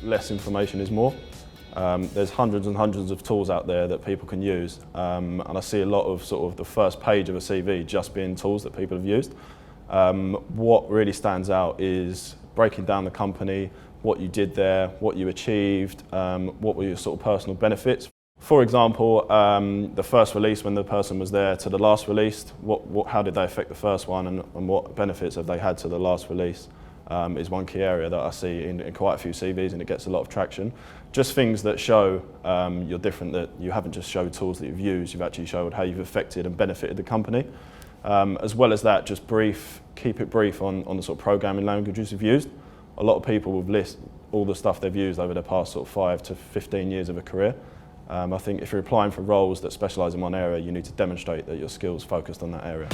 less information is more. There's hundreds and hundreds of tools out there that people can use, and I see a lot of sort of the first page of a CV just being tools that people have used. What really stands out is breaking down the company, what you did there, what you achieved, what were your sort of personal benefits. For example, the first release, when the person was there, to the last release, how did they affect the first one, and what benefits have they had to the last release, is one key area that I see in quite a few CVs, and it gets a lot of traction. Just things that show you're different, that you haven't just showed tools that you've used, you've actually showed how you've affected and benefited the company. As well as that, just keep it brief on the sort of programming languages you've used. A lot of people will list all the stuff they've used over their past sort of 5 to 15 years of a career. I think if you're applying for roles that specialise in one area, you need to demonstrate that your skills focused on that area.